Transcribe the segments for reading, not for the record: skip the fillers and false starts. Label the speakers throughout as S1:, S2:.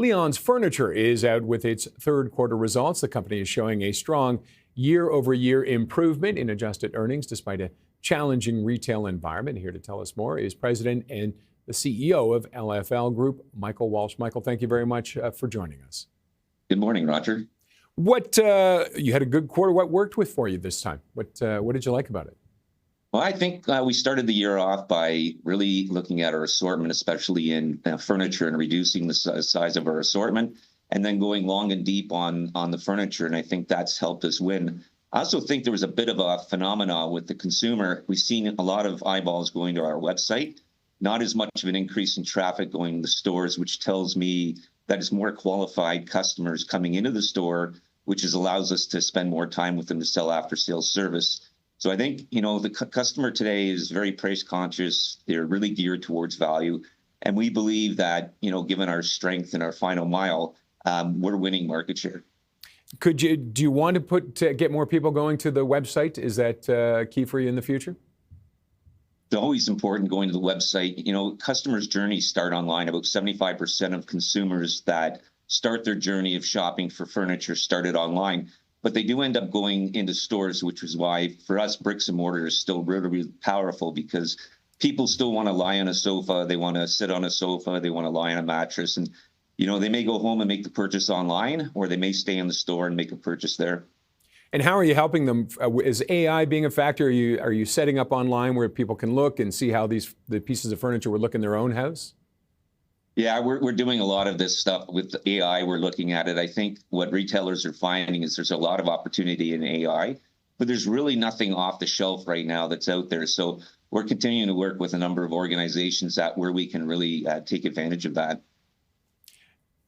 S1: Leon's Furniture is out with its third quarter results. The company is showing a strong year-over-year improvement in adjusted earnings despite a challenging retail environment. Here to tell us more is President and the CEO of LFL Group, Michael Walsh. Michael, thank you very much for joining us.
S2: Good morning, Roger.
S1: You had a good quarter. What worked for you this time? What did you like about it?
S2: Well, I think we started the year off by really looking at our assortment, especially in furniture, and reducing the size of our assortment, and then going long and deep on the furniture. And I think that's helped us win. I also think there was a bit of a phenomenon with the consumer. We've seen a lot of eyeballs going to our website, not as much of an increase in traffic going to the stores, which tells me that it's more qualified customers coming into the store, which allows us to spend more time with them to sell after-sales service. So I think, the customer today is very price conscious. They're really geared towards value. And we believe that, given our strength in our final mile, we're winning market share.
S1: Do you want to get more people going to the website? Is that key for you in the future?
S2: It's always important going to the website. Customers' journeys start online. About 75% of consumers that start their journey of shopping for furniture started online. But they do end up going into stores, which is why, for us, bricks and mortar is still really, really powerful, because people still want to lie on a sofa. They want to sit on a sofa. They want to lie on a mattress. And, they may go home and make the purchase online, or they may stay in the store and make a purchase there.
S1: And how are you helping them? Is AI being a factor? Are you setting up online where people can look and see how the pieces of furniture would look in their own house?
S2: Yeah, we're doing a lot of this stuff with AI. We're looking at it. I think what retailers are finding is there's a lot of opportunity in AI, but there's really nothing off the shelf right now that's out there. So we're continuing to work with a number of organizations where we can really take advantage of that.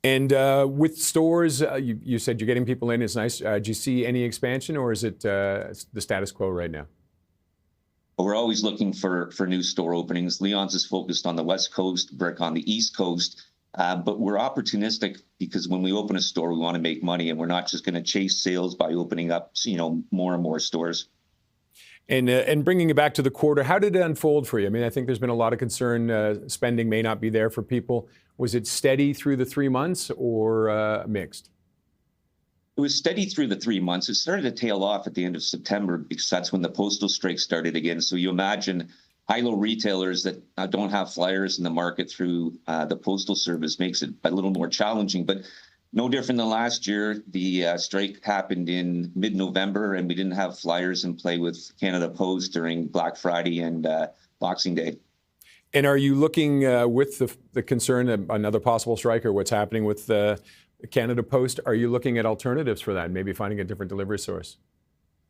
S1: And with stores, you said you're getting people in. It's nice. Do you see any expansion, or is it the status quo right now?
S2: We're always looking for new store openings. Leon's is focused on the West Coast, Brick on the East Coast. But we're opportunistic, because when we open a store, we want to make money, and we're not just going to chase sales by opening up, more and more stores.
S1: And bringing it back to the quarter, how did it unfold for you? I mean, I think there's been a lot of concern spending may not be there for people. Was it steady through the 3 months, or mixed?
S2: It was steady through the 3 months. It started to tail off at the end of September, because that's when the postal strike started again. So you imagine high-low retailers that don't have flyers in the market through the postal service makes it a little more challenging. But no different than last year. The strike happened in mid-November, and we didn't have flyers in play with Canada Post during Black Friday and Boxing Day.
S1: And are you looking with the concern of another possible strike, or what's happening with Canada Post, are you looking at alternatives for that, maybe finding a different delivery source?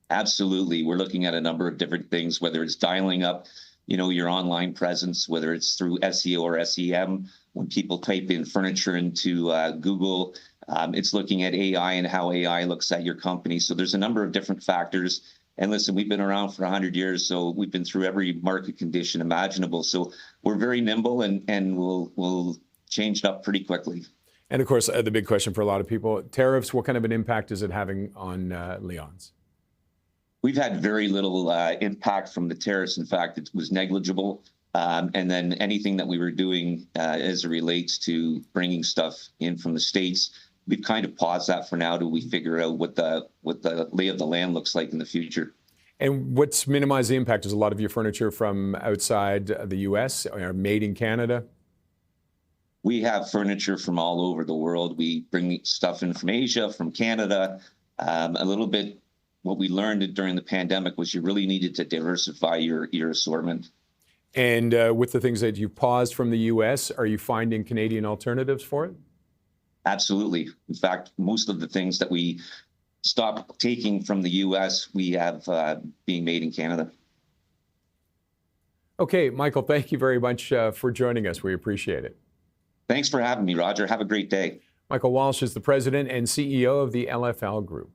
S2: Absolutely. We're looking at a number of different things, whether it's dialing up, your online presence, whether it's through SEO or SEM. When people type in furniture into Google, it's looking at AI and how AI looks at your company. So there's a number of different factors. And listen, we've been around for 100 years, so we've been through every market condition imaginable. So we're very nimble, and we'll change it up pretty quickly.
S1: And of course, the big question for a lot of people, tariffs, what kind of an impact is it having on Leon's?
S2: We've had very little impact from the tariffs. In fact, it was negligible. And then anything that we were doing as it relates to bringing stuff in from the States, we've kind of paused that for now till we figure out what the lay of the land looks like in the future.
S1: And what's minimized the impact? Is a lot of your furniture from outside the U.S. or made in Canada?
S2: We have furniture from all over the world. We bring stuff in from Asia, from Canada. A little bit what we learned during the pandemic was you really needed to diversify your assortment.
S1: And with the things that you paused from the U.S., are you finding Canadian alternatives for it?
S2: Absolutely. In fact, most of the things that we stopped taking from the U.S., we have being made in Canada.
S1: Okay, Michael, thank you very much for joining us. We appreciate it.
S2: Thanks for having me, Roger. Have a great day.
S1: Michael Walsh is the president and CEO of the LFL Group.